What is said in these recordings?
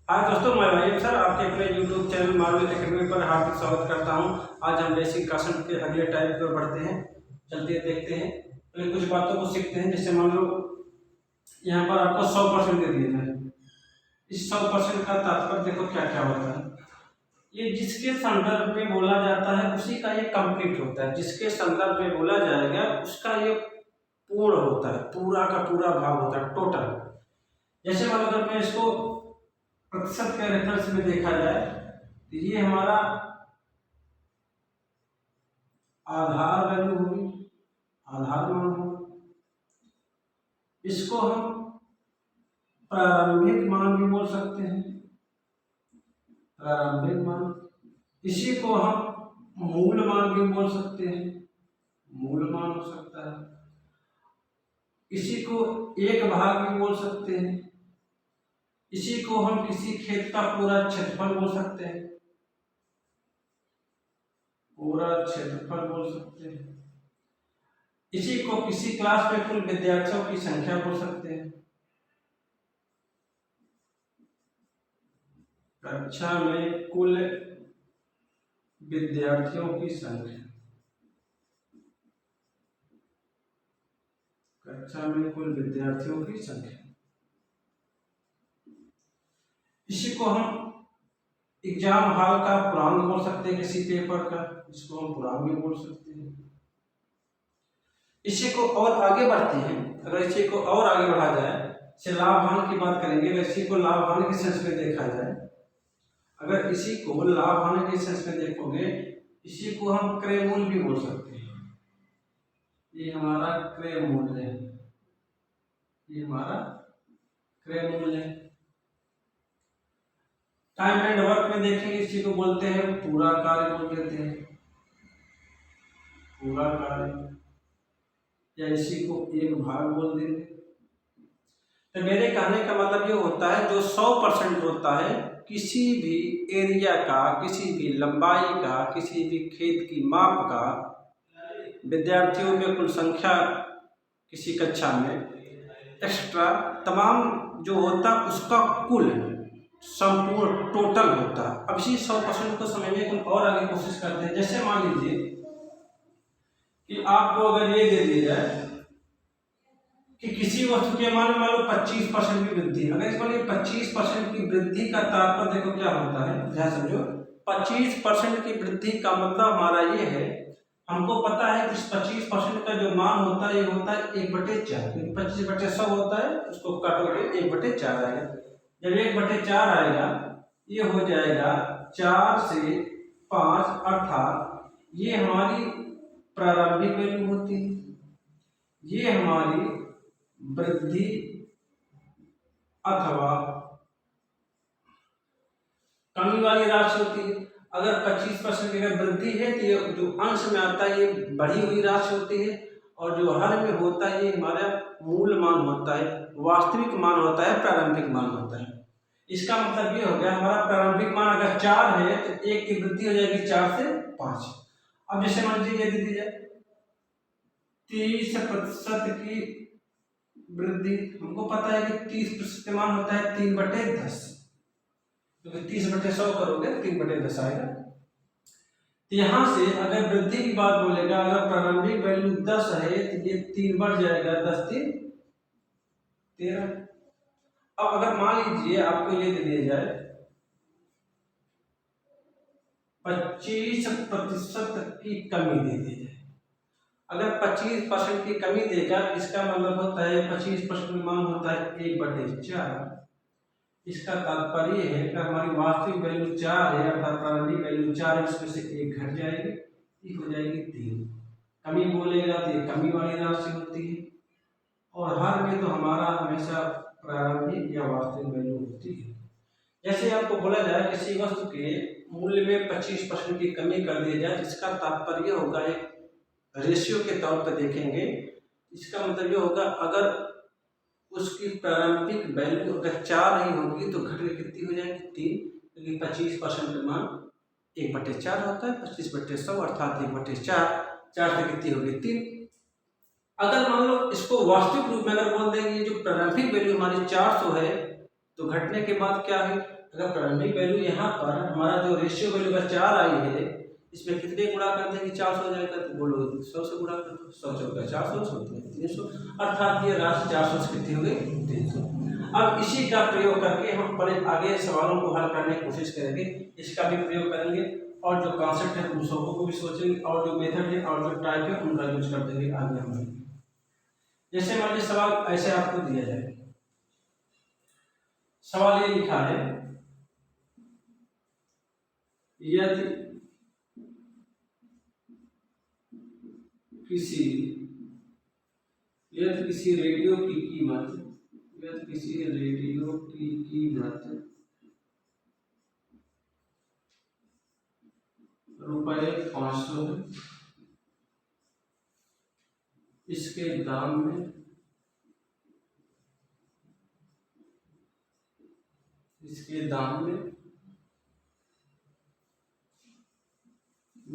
हाँ दोस्तों, मैं भाई सर आपके अपने YouTube चैनल मार्वेल एकेडमी पर हार्दिक स्वागत करता हूँ। आज हम बेसिक क्वेश्चन के अगले टाइप पर बढ़ते हैं। चलते हैं, देखते हैं, तो कुछ बातों को सीखते हैं। जैसे मान लो यहाँ पर आपको 100% दे दिया जाए। इस 100% का तात्पर्य देखो क्या क्या होता है। ये जिसके संदर्भ में बोला जाता है उसी का ये कंप्लीट होता है। जिसके संदर्भ में बोला जाएगा उसका ये पूर्ण होता है, पूरा का पूरा भाव होता है, टोटल। जैसे मान लो अगर मैं इसको प्रतिशत के रेफरेंस में देखा जाए तो ये हमारा आधार वैल्यू होगी, आधार मान होगा। इसको हम प्रारंभिक मान भी बोल सकते हैं, प्रारंभिक मान। इसी को हम मूल मान भी बोल सकते हैं, मूल मान हो सकता है। इसी को एक भाग भी बोल सकते हैं। इसी को हम किसी खेत का पूरा क्षेत्रफल बोल सकते हैं, पूरा क्षेत्रफल बोल सकते हैं। इसी को किसी क्लास में कुल विद्यार्थियों की संख्या बोल सकते हैं। कक्षा में कुल विद्यार्थियों की संख्या, कक्षा में कुल विद्यार्थियों की संख्या। इसी को हम एग्जाम हॉल का पूर्णांक बोल सकते हैं, किसी पेपर का, इसको हम पूर्णांक भी बोल सकते हैं। इसी को और आगे बढ़ते हैं, अगर इसी को और आगे बढ़ा जाए, से लाभ हानि की बात करेंगे, अगर इसी को लाभ हानि के सेंस में देखा जाए, अगर इसी को लाभ हानि के सेंस में देखोगे, इसी को हम क्रय मूल्य भी बोल सकते हैं। ये हमारा क्रय मूल्य है, ये हमारा क्रय मूल्य है। टाइम एंड वर्क में देखेंगे, इसी को बोलते हैं पूरा कार्य बोल देते हैं, पूरा कार्य, या इसी को एक भाग बोल देंगे। तो मेरे कहने का मतलब ये होता है, जो 100% होता है किसी भी एरिया का, किसी भी लंबाई का, किसी भी खेत की माप का, विद्यार्थियों में कुल संख्या किसी कक्षा में एक्स्ट्रा तमाम जो होता है उसका कुल संपूर्ण टोटल होता है। अब इसी 100% को समझने की और आगे कोशिश करते हैं। जैसे मान लीजिए कि आपको अगर ये दे दिया जाए कि किसी वस्तु के मान लो 25% की वृद्धि, अगर इसमें 25% की वृद्धि का तात्पर्य देखो क्या होता है, ध्यान समझो। 25% की वृद्धि का मतलब हमारा ये है, हमको पता है कि इस 25% का जो मान होता है ये होता है 1/4, क्योंकि 25/100 होता है, उसको काटोगे 1/4 आएगा। जब 1/4 आएगा ये हो जाएगा 4 से 5, अर्थात ये हमारी प्रारंभिक वैल्यू होती है, ये हमारी वृद्धि अथवा कमी वाली राशि होती है। अगर 25% की अगर वृद्धि है तो ये जो अंश में आता है ये बढ़ी हुई राशि होती है, और जो हर में होता है ये हमारा मूल मान होता है, वास्तविक मान होता है, प्रारंभिक मान होता है। इसका मतलब ये हो गया, हमारा प्रारंभिक मान अगर 4 है तो 1 की वृद्धि हो जाएगी 4 से 5। अब जैसे मान लीजिए ये दे दी जाए 30% की वृद्धि, हमको पता है कि 30% मान होता है 3/10, क्योंकि 30/100 करोगे 3/10 आएगा। तो यहाँ से अगर वृद्धि की बात बोलेगा, अगर प्रारंभिक वैल्यू 10 है तो ये 3 बढ़ जाएगा, 10 3 13। अब अगर मान लीजिए आपको ये दे दिया जाए 25% की कमी दे दी जाए, अगर 25% की कमी देगा, इसका मतलब होता है 25% मान होता है 1/4। इसका तात्पर्य है कि हमारी वास्तविक वैल्यू 4 है, अर्थात प्रारंभिक वैल्यू 4 है, उसमें से 1 घट जाएगी, ये हो जाएगी 3। कमी बोलेगा तो ये कमी वाली राशि होती है, और हर में तो हमारा हमेशा प्रारंभिक या वास्तविक वैल्यू होती है। जैसे आपको बोला जाए किसी वस्तु के मूल्य में 25% की कमी कर दी जाए, इसका तात्पर्य होगा, एक रेशियो के तौर पर देखेंगे, इसका मतलब ये होगा अगर उसकी प्रारंभिक वैल्यू अगर 4 नहीं होगी तो घट के कितनी हो जाएगी 3, क्योंकि 25% मान 1/4 होता है, 25/100 अर्थात 1/4, 4 से कितनी होगी 3। अगर मान लो इसको वास्तविक रूप में अगर बोल देंगे जो प्रारंभिक वैल्यू हमारी 400 है, तो घटने के बाद क्या है अगर प्रारंभिक वैल्यू यहाँ पर हमारा जो रेशियो वैल्यू का 4 आई है, इसमें कितने गुणा कर देंगे 400 हो जाएगा, तो बोलो 100 से गुणा कर दो, 100 चौका 400, 300, अर्थात ये राशि 400 से कितनी हो गई 300। अब इसी का प्रयोग करके हम बड़े आगे सवालों को हल करने की कोशिश करेंगे, इसका भी प्रयोग करेंगे और जो कॉन्सेप्ट है उन सबको को भी सोचेंगे और जो मेथड है और जो टाइप है उनका यूज कर देंगे आगे हम। जैसे मान लीजिए सवाल ऐसे आपको दिया जाए, सवाल ये लिखा है यदि किसी रेडियो की कीमत रुपये 500 है, इसके दाम में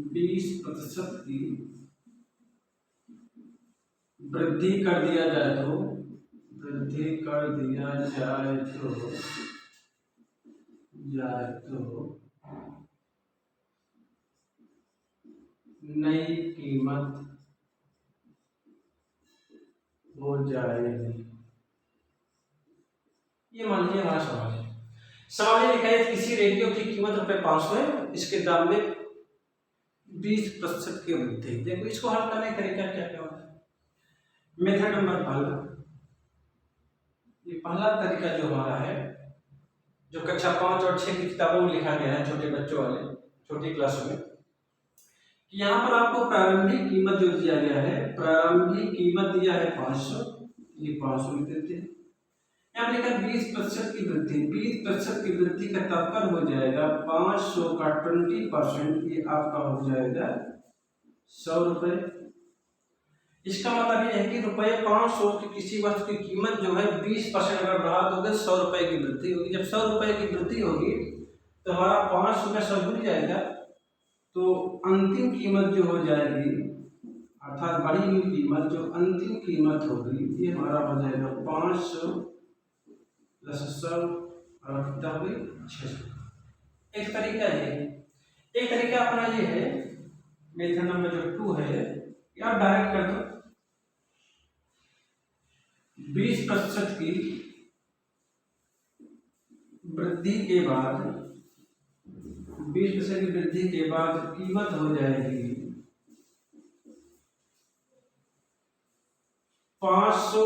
20% की वृद्धि कर दिया जाए तो नई कीमत हो जाएगी। ये मान लीजिए हमारा सवाल है। सवाल ये लिखा है किसी रेडियो की कीमत ₹500 है, इसके दाम में 20% की वृद्धि। देखो इसको हल करने का तरीका क्या क्या होता है। मेथड नंबर पहला, ये पहला तरीका जो हमारा है, जो कक्षा 5 और 6 की किताबों में लिखा गया है, छोटे बच्चों वाले छोटी क्लास में, कि यहाँ पर आपको प्रारंभिक कीमत जो दिया गया है, प्रारंभिक कीमत दिया है 500, ये 500 लिख देते हैं। यहाँ लिखा 20% की वृद्धि, 20% की वृद्धि का तात्पर्य हो जाएगा 500 का 20%, ये आपका हो जाएगा 100 रुपये। इसका मतलब ये है कि ₹500 की किसी वस्तु की कीमत जो है 20% अगर बढ़ा दोगे 100 रुपये की वृद्धि होगी। जब 100 रुपये की वृद्धि होगी तो हमारा 500 में 100 जुड़ जाएगा, तो अंतिम कीमत जो हो जाएगी, अर्थात बढ़ी हुई कीमत, जो अंतिम कीमत होगी, ये हमारा हो जाएगा 500 प्लस 100 और कितना हुई 600। एक तरीका है, एक तरीका अपना ये है, मेथड नंबर जो 2 है, या डायरेक्ट कर दो 20% की वृद्धि के बाद, 20% की वृद्धि के बाद कीमत हो जाएगी 500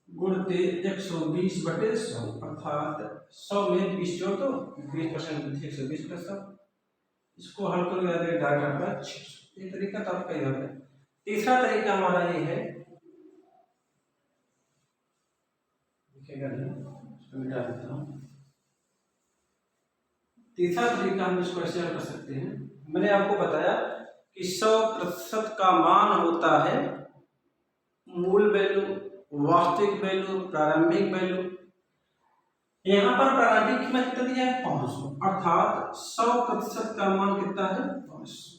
गुणते 120/100, अर्थात 100 में 20 जोड़ दो, 20% वृद्धि 120 प्लस 100। इसको हल कर डायरेक्ट आपका 600। ये तरीका तो आपका ही हो गया। तीसरा तरीका हमारा ये है, मिटा देता हूं। तीसरा तरीका हम इसको ऐसे कर सकते हैं, मैंने आपको बताया कि 100% का मान होता है मूल वैल्यू, वास्तविक वैल्यू, प्रारंभिक वैल्यू। यहाँ पर प्रारंभिक कीमत कितना दिया है 500, अर्थात 100% का मान कितना है 500।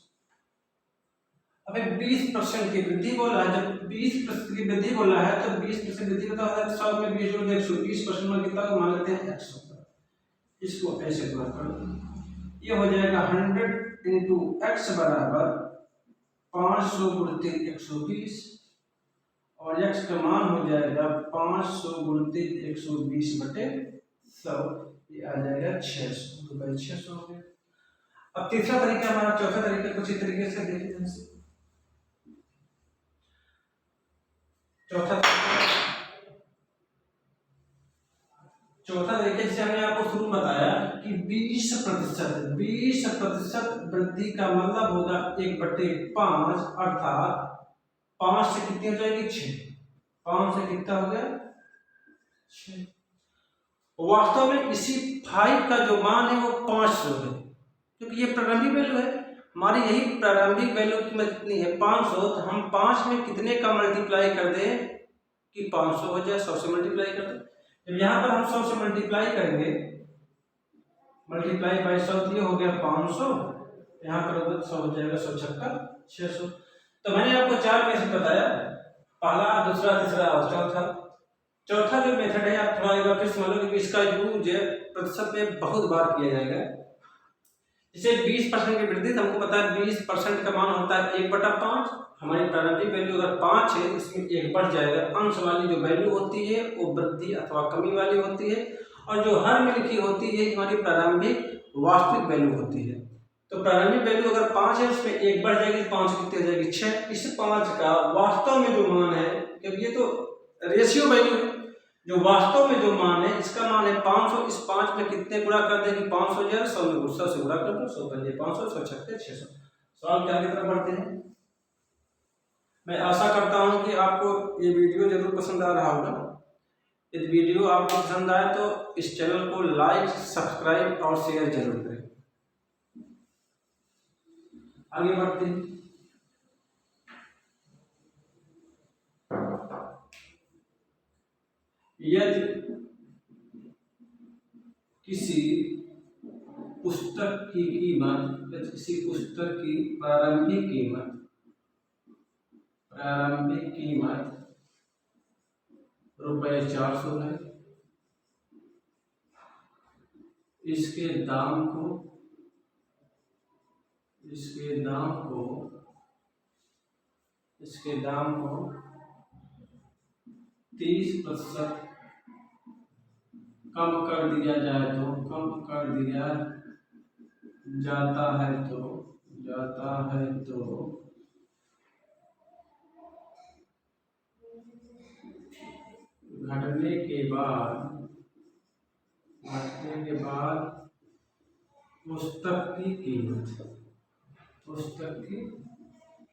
अब 20% की वृद्धि बोला है, जब 20% की वृद्धि बोला है तो 20% वृद्धि का मतलब 100 में 20 जोड़ 120% में कितना मान लेते हैं 100। इसको ऐसे गुणा कर दो, ये हो जाएगा 100 इंटू x बराबर 500 गुणित 120, और x का मान हो जाएगा 500 गुणित 120/100, ये आ जाएगा 600 रुपये, 600 हो गया। अब तीसरा तरीका हमारा, चौथा तरीका कुछ इस तरीके से देखते हैं। चौथा तरीका जिसे हमने आपको शुरू बताया कि 20% वृद्धि का मतलब होगा 1/5, अर्थात 5 से कितनी हो जाएगी 6, 5 से कितना हो गया 6। वास्तव में इसी 5 का जो मान है वो 500 है, क्योंकि ये प्रारंभिक वैल्यू है हमारी। यही प्रारंभिक वैल्यू की कीमत कितनी है 500, तो हम 5 में कितने का मल्टीप्लाई कर दें कि 500 हो जाए, 100 से मल्टीप्लाई कर दें। जब यहाँ पर हम 100 से मल्टीप्लाई करेंगे, मल्टीप्लाई बाई 100, ये हो गया 500, यहाँ पर 100 हो जाएगा 100 छक्का 600। तो मैंने आपको 4 में से बताया, पहला, दूसरा, तीसरा और चौथा। चौथा जो मेथड है आप थोड़ा एक बार फिर समझ लो, क्योंकि इसका यूज प्रतिशत में बहुत बार किया जाएगा। जैसे 20% की वृद्धि, हमको पता है 20% का मान होता है 1/5। हमारी प्रारंभिक वैल्यू अगर 5 है, इसमें 1 बढ़ जाएगा। अंश वाली जो वैल्यू होती है वो वृद्धि अथवा कमी वाली होती है, और जो हर में लिखी होती है हमारी प्रारंभिक वास्तविक वैल्यू होती है। तो प्रारंभिक वैल्यू अगर 5 है, उसमें 1 बढ़ जाएगी, 5 कितनी हो जाएगी 6। इस 5 का वास्तव में जो मान है, क्योंकि ये तो रेशियो वैल्यू है, जो वास्तव में जो मान है इसका मान है 500। इस 5 में कितने गुणा कर देंगे, 500 जो है 100 में 100 से गुणा कर दो, 100 पंजे 500, 100 छक्के 600। सवाल क्या की तरफ बढ़ते हैं। मैं आशा करता हूं कि आपको ये वीडियो जरूर पसंद आ रहा होगा। यदि वीडियो आपको पसंद आए तो इस चैनल को लाइक, सब्सक्राइब और शेयर जरूर करें। आगे बढ़ते हैं। यदि किसी पुस्तक की कीमत, किसी पुस्तक की प्रारंभिक कीमत ₹400 है, इसके दाम को 30% कम कर दिया जाता है तो घटने के बाद पुस्तक की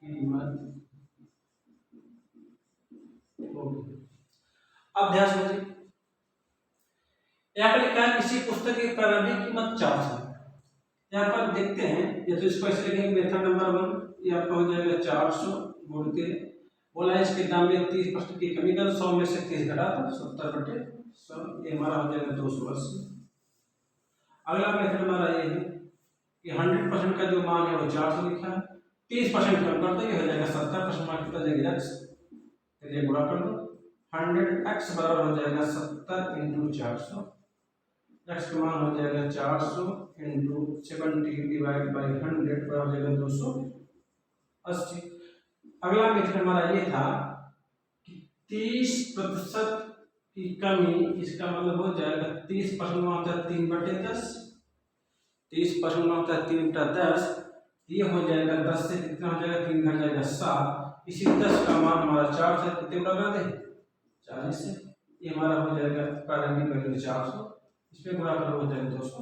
कीमत होगी। अब ध्यान समझिए, यहाँ पर लिखा है किसी पुस्तक की प्रारंभिक कीमत 400। यहाँ पर देखते हैं, या तो इसको ऐसे लिखेंगे मेथड नंबर 1, ये आपका हो जाएगा 400 गुण के, बोला है इसके दाम में 30% की कमी कर, 100 में से 30 घटा दो, 70/100, ये हमारा हो जाएगा 280। अगला मेथड हमारा ये है कि 100% का जो मान है वो 400 लिखा है, 30% कम कर दो, ये हो जाएगा 70%, मान कितना जाएगा x, चलिए गुणा कर दो, 100x बराबर हो जाएगा 70 × 400, x का मान हो जाएगा 400 × 70 डिवाइड बाई 100 बराबर हो जाएगा 280। अगला मेथड हमारा ये था कि 30% की कमी, इसका मतलब हो जाएगा 30% में होता है 3/10, 30% में होता है 3/10, ये हो जाएगा 10 से कितना हो जाएगा, 3 घट जाएगा 7। इसी 10 का मान हमारा 4 से कितने लगा दें, 40 से, ये हमारा हो जाएगा प्रारंभिक वैल्यू 400, इसमें गुणा करो हो जाएगा 200।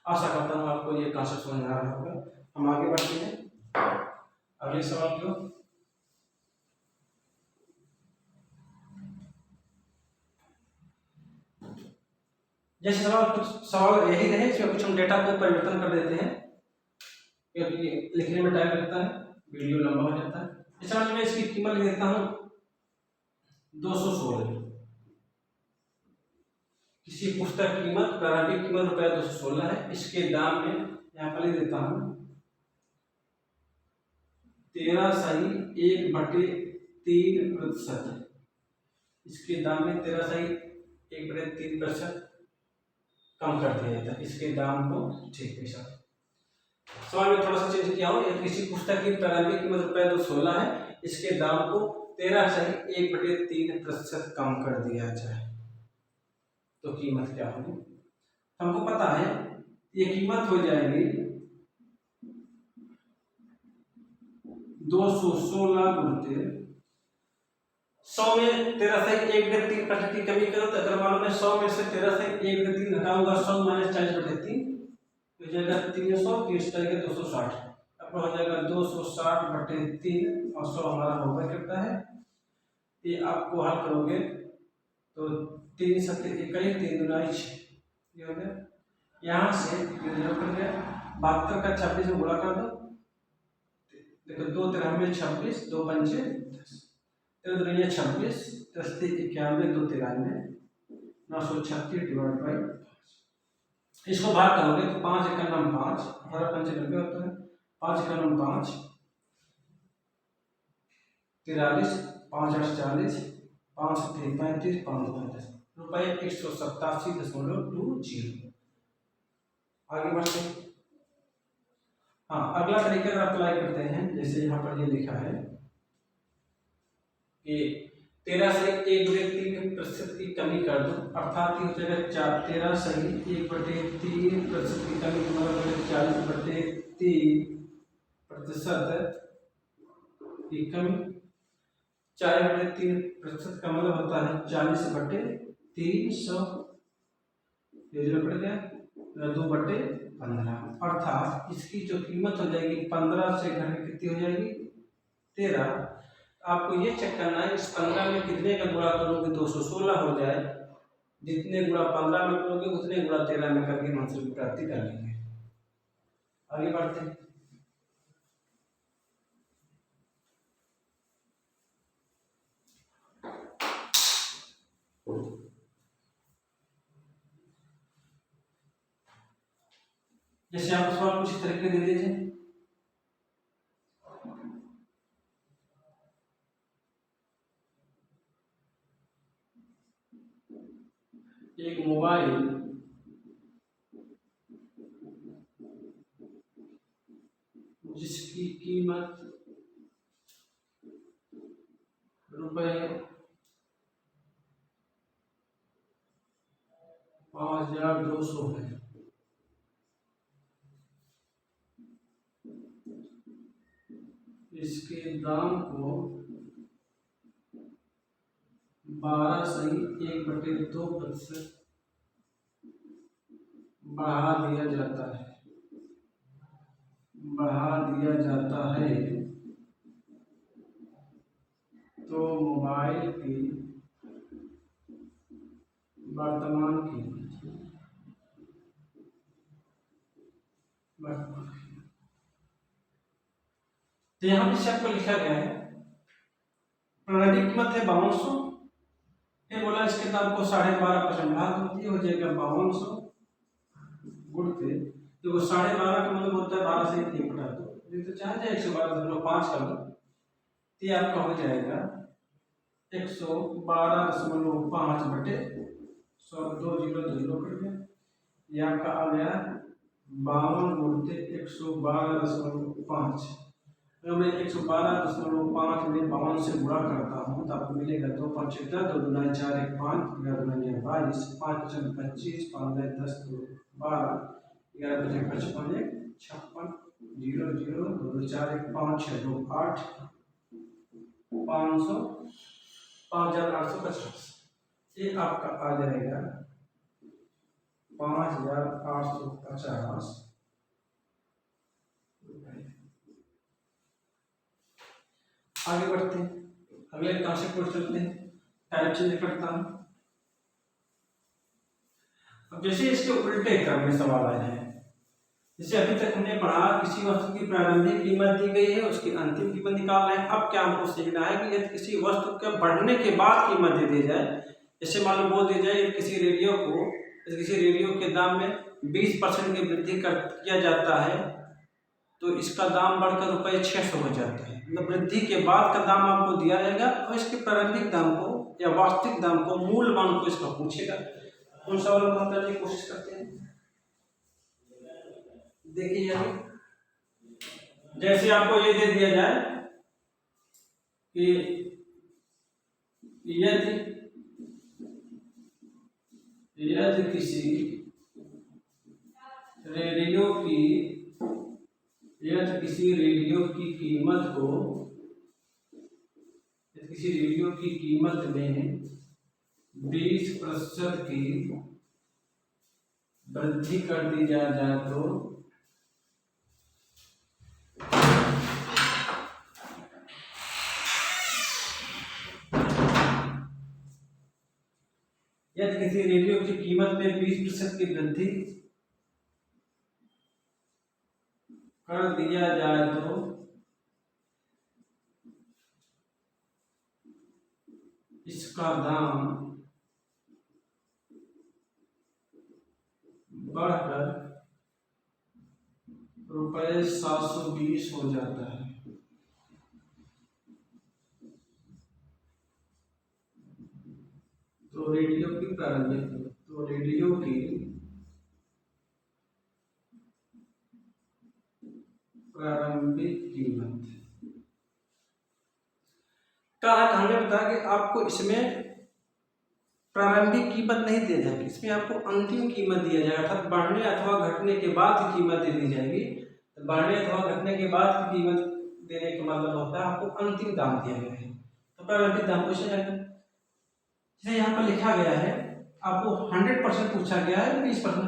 आशा करता हूँ आपको ये कांसेप्ट समझ आ रहा होगा। हम आगे बढ़ते हैं अगले सवाल की ओर। जैसे कुछ सवाल यही रहे, इसमें कुछ हम डेटा को परिवर्तन कर देते हैं, क्योंकि लिखने में टाइम लगता है, वीडियो लंबा हो जाता है। इस मैं इसकी कीमत लिख देता हूँ 216। किसी पुस्तक की कीमत, प्रारंभिक कीमत ₹216 है, इसके दाम में यहाँ पर लिख देता हूँ 13/1/3%। इसके दाम में 13/1/3% कम कर दिया जाता है, इसके दाम को, ठीक है सर। सवाल में थोड़ा सा चेंज किया हूँ, किसी पुस्तक की प्रारंभिक कीमत ₹216 है, इसके दाम को 13/1/3% कम कर दिया जाए तो कीमत क्या होगी। हमको पता है ये कीमत हो जाएगी 216 गुणित 100 में 13/1/3% की कमी करो तो अगर मालूम है 100 में से 13/1/3 घटाऊंगा 100 - 40/3 हो जाएगा 300, 30 जाएगा 260, अब हो जाएगा 260/3 और 100 हमारा होगा कितना है, ये आपको हल करोगे तो 3 × 7 = 21, 3 × 2 = 6, ये हो गया। यहाँ से कर गया 72 का 26 में गुणा कर दो, देखो 2 13 में 26, 2 पंचे 10, 13 2 = 26, 10 3 91, 2 93, 936 डिवाइड बाई 5। इसको भाग करोगे तो 5 × 9 = 5, 18 × 5 = 90 होता है, 5 × 9 = 5, 43, 5 × 8 = 40, 5×3 = 35, 5×2 रुपये 187.20। आगे बढ़ते हैं। हाँ, अगला तरीका अप्लाई करते हैं। जैसे यहाँ पर ये लिखा है कि 13 से 1/3% की कमी कर दो, अर्थात ये हो जाएगा 13 सही 1/3% की कमी, मतलब 40/3% की कमी। 4/3% का मतलब होता है 40/300, ये जो पड़ गया 2/15, अर्थात इसकी जो कीमत हो जाएगी 15 से घटा के कितनी हो जाएगी 13। आपको ये चेक करना है इस 15 में कितने का गुणा करोगे 216 हो जाए, जितने गुणा 15 में करोगे उतने गुणा 13 में करके आंसर की प्राप्ति कर लेंगे। आगे बढ़ते हैं। जैसे आप सवाल कुछ तरीके दे दीजिए। एक मोबाइल जिसकी कीमत ₹5200 है, इसके दाम को 12 सही 1/2% बढ़ा दिया जाता है, तो मोबाइल की वर्तमान कीमत तो यहाँ पे आपको लिखा गया है प्रारंभिक कीमत है 5200, फिर बोला इसके दाम को 12.5% भाग दो, ये हो जाएगा 5200 गुणते, तो वो 12.5 का मतलब होता है 12 से 1 घटा दो, ये तो चाहे 112.5 कर लो, तो ये आपका हो जाएगा 112.5/100, 2 0 ये आपका आ गया 52 गुणते 112.5। अगर मैं 112.5 में 52 से गुणा करता हूँ तो आपको मिलेगा 2 5 10, 2 दूना 4 1 5, 11 दूना 22, 5 5 25, 5 10 2 12, 11 5 55, 1 56, 0 0 2 2 4 1 5 6 2 8, 500 5850। ये आपका आ जाएगा 5850। आगे बढ़ते हैं, अगले कॉन्सेप्ट पर चलते हैं। टाइप चेंज करता हूं। अब जैसे इसके उल्टे क्रम में सवाल आए हैं, जैसे अभी तक हमने पढ़ा किसी वस्तु की प्रारंभिक कीमत दी गई है, उसकी अंतिम कीमत निकालना है। अब क्या हमको सीखना है कि यदि किसी वस्तु के बढ़ने के बाद कीमत दे दी जाए, जैसे मान लो बोल दी जाए किसी रेडियो के दाम में 20% की वृद्धि किया जाता है, तो इसका दाम बढ़कर ₹600 हो जाता है। मतलब वृद्धि के बाद का दाम आपको दिया जाएगा और इसके प्रारंभिक दाम को या वास्तविक दाम को, मूल मान को इसका पूछेगा। उन सवालों को हम करने की कोशिश करते हैं। देखिए जैसे आपको ये दे दिया जाए कि यदि किसी रेडियो की कीमत में 20% की वृद्धि कर दी जाए तो यदि किसी रेडियो की कीमत में 20% की वृद्धि कर दिया जाए तो इसका दाम बढ़कर ₹720 हो जाता है। तो रेडियो की प्रारंभिक कीमत, तो रेडियो की प्रारंभिक कीमत का हमने बताया कि आपको इसमें प्रारंभिक कीमत नहीं दी जाएगी, इसमें आपको अंतिम कीमत दिया जाएगा, अर्थात बढ़ने अथवा घटने के बाद की कीमत दी जाएगी। तो बढ़ने अथवा घटने के बाद की कीमत देने का मतलब होता है आपको अंतिम दाम दिया गया है, तो प्रारंभिक दाम पूछा जाएगा। जैसे यहाँ पर लिखा गया है आपको 100% पूछा गया है, 20%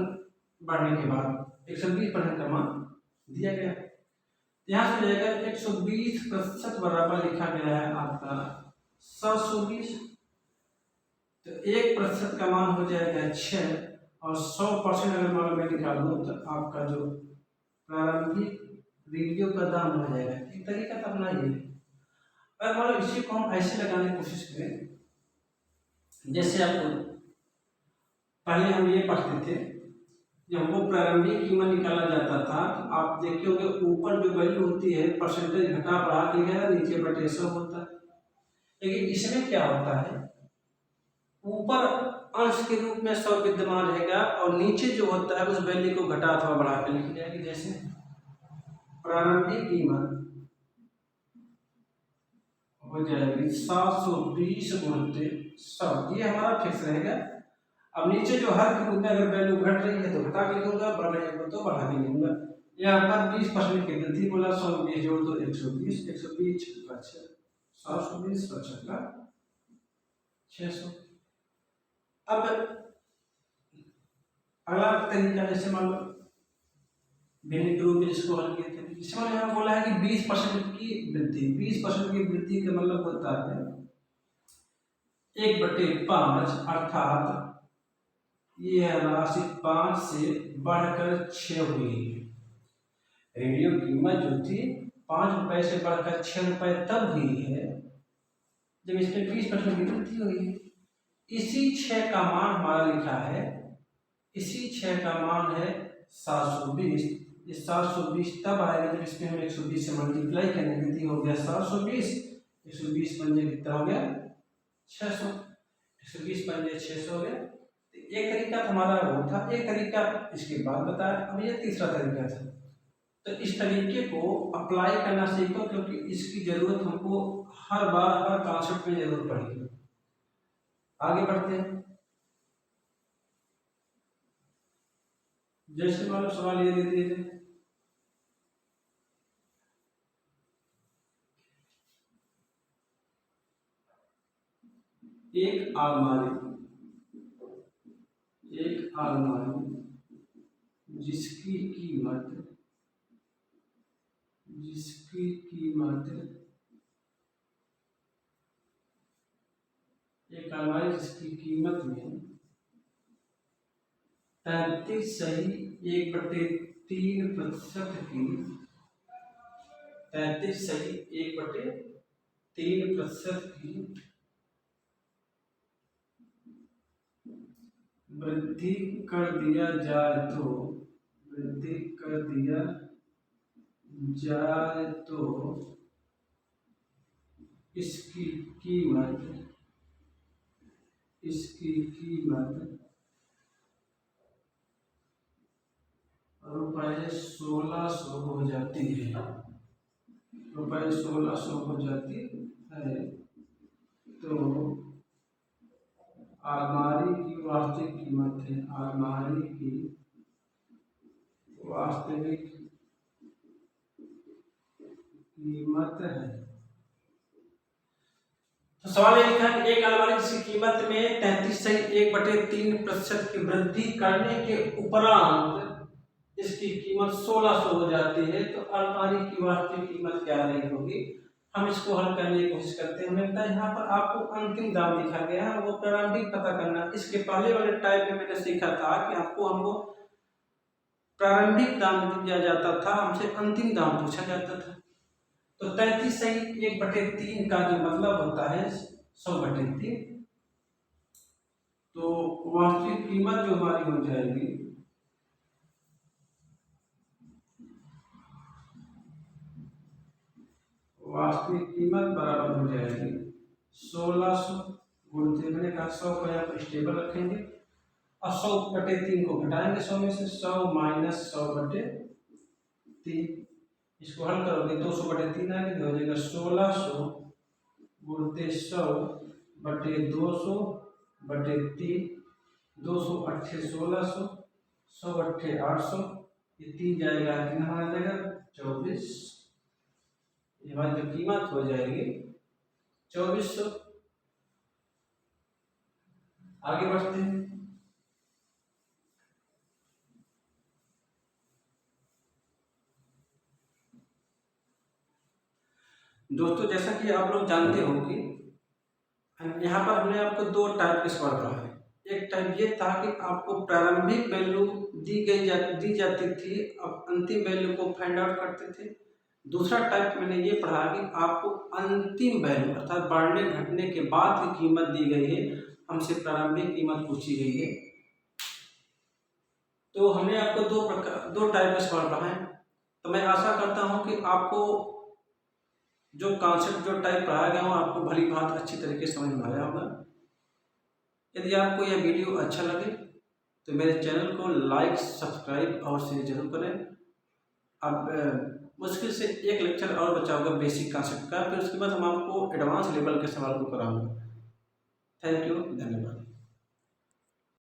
बढ़ने के बाद 120% का मान दिया गया। यहाँ से जाएगा 120% बराबर लिखा गया है आपका 720, तो 1% का मान हो जाएगा 6, और 100% अगर मान मैं निकालूं तो आपका जो प्रारंभिक रेडियो का दाम हो जाएगा। एक तरीका तो अपना ये, अगर मान लो इसी को हम ऐसे लगाने की कोशिश करें, जैसे आपको पहले हम ये पढ़ते थे, जब हमको प्रारंभिक कीमत निकाला जाता था तो आप देखे होंगे ऊपर जो वैल्यू होती है परसेंटेज घटा बढ़ा के लिखा, नीचे बटे 100 होता है। लेकिन इसमें क्या होता है, ऊपर अंश के रूप में 100 विद्यमान रहेगा और नीचे जो होता है उस वैल्यू को घटा अथवा बढ़ा के लिखी जाएगी। जैसे प्रारंभिक कीमत हो जाएगी 720 गुणित 100, ये हमारा फिक्स रहेगा। अब नीचे जो हर के रूप में अगर वैल्यू घट रही है तो घटा के लिखूंगा, बढ़ रही है तो बढ़ा के लिखूंगा। यहाँ पर 20% की वृद्धि बोला, 100 में 20 जोड़ दो 120, 120 का 720 का 600। अब अगला तरीका, जैसे मान लो भिन्न रूप में इसको हल किए थे, इसमें यहाँ बोला है कि 20% की वृद्धि, 20% की वृद्धि का मतलब होता है 1/5, अर्थात ये राशि 5 से बढ़कर 6 हुई है। रेडियो कीमत जो थी 5 रुपए से बढ़कर 6 रुपए तब हुई है जब इसमें 20% की वृद्धि हुई है। इसी 6 का मान हमारा लिखा है, इसी 6 का मान है 720। ये 720 तब आएगा जब इसमें हम 120 से मल्टीप्लाई करेंगे, वृद्धि हो गया 720, 120 पंजे कितना हो गया 600, 120 पंजे 600 हो गया। एक तरीका तो हमारा वो था, एक तरीका इसके बाद बताया, अब ये तीसरा तरीका था। तो इस तरीके को अप्लाई करना सीखो, क्योंकि इसकी जरूरत हमको हर बार हर कॉन्सेप्ट में जरूर पड़ेगी। आगे बढ़ते हैं। जैसे मान लो सवाल ये दे दिए, एक अलमारी जिसकी कीमत एक अलमारी जिसकी कीमत में 33 सही 1/3% की 33 सही 1/3% की वृद्धि कर दिया जाए तो इसकी कीमत रुपये 1600 हो जाती है, रुपये 1600 हो जाती है। तो अलमारी की वास्तविक कीमत है, अलमारी की वास्तविक कीमत है। तो सवाल ये लिखा है कि एक अलमारी जिसकी कीमत में 33 सही 1/3% की वृद्धि करने के उपरांत इसकी कीमत 1600 हो जाती है, तो अलमारी की वास्तविक कीमत क्या रही होगी। हम इसको हल करने की कोशिश करते हैं। मिलता है यहाँ पर आपको अंतिम दाम लिखा गया है, वो प्रारंभिक पता करना। इसके पहले वाले टाइप में मैंने सीखा था कि हमको प्रारंभिक दाम दिया जाता था, हमसे अंतिम दाम पूछा जाता था। तो 33 सही 1/3 का जो मतलब होता है 100/3, तो वास्तविक कीमत जो हमारी हो जाएगी वास्तविक कीमत बराबर हो जाएगी 1600 गुणते मैंने कहा 100 को यहाँ पर स्टेबल रखेंगे और 100/3 को घटाएंगे 100 में से 100 माइनस 100/3 इसको हल करोगे 200/3 आगे हो जाएगा 1600 गुणते 100/200/3 200 1600 100 800 ये 3 जाएगा 3 हमारा जाएगा 24 ये हमारी जो कीमत हो जाएगी 2400। आगे बढ़ते हैं। दोस्तों जैसा कि आप लोग जानते हो कि यहाँ पर हमने आपको 2 टाइप के सवाल पढ़ा है। एक टाइप ये था कि आपको प्रारंभिक वैल्यू दी जाती थी, अब अंतिम वैल्यू को फाइंड आउट करते थे। दूसरा टाइप मैंने ये पढ़ा कि आपको अंतिम वैल्यू अर्थात बढ़ने घटने के बाद की कीमत दी गई है, हमसे प्रारंभिक कीमत पूछी गई है। तो हमने आपको 2 टाइप के सवाल पढ़ाए। तो मैं आशा करता हूँ कि आपको जो कॉन्सेप्ट जो टाइप पढ़ाया गया हो आपको भली भांति अच्छी तरीके से समझ में आया होगा। यदि आपको यह वीडियो अच्छा लगे तो मेरे चैनल को लाइक सब्सक्राइब और शेयर जरूर करें। अब मुश्किल से एक लेक्चर और बचा होगा बेसिक कॉन्सेप्ट का, फिर उसके बाद हम आपको एडवांस लेवल के सवाल को कराऊंगा। थैंक यू, धन्यवाद।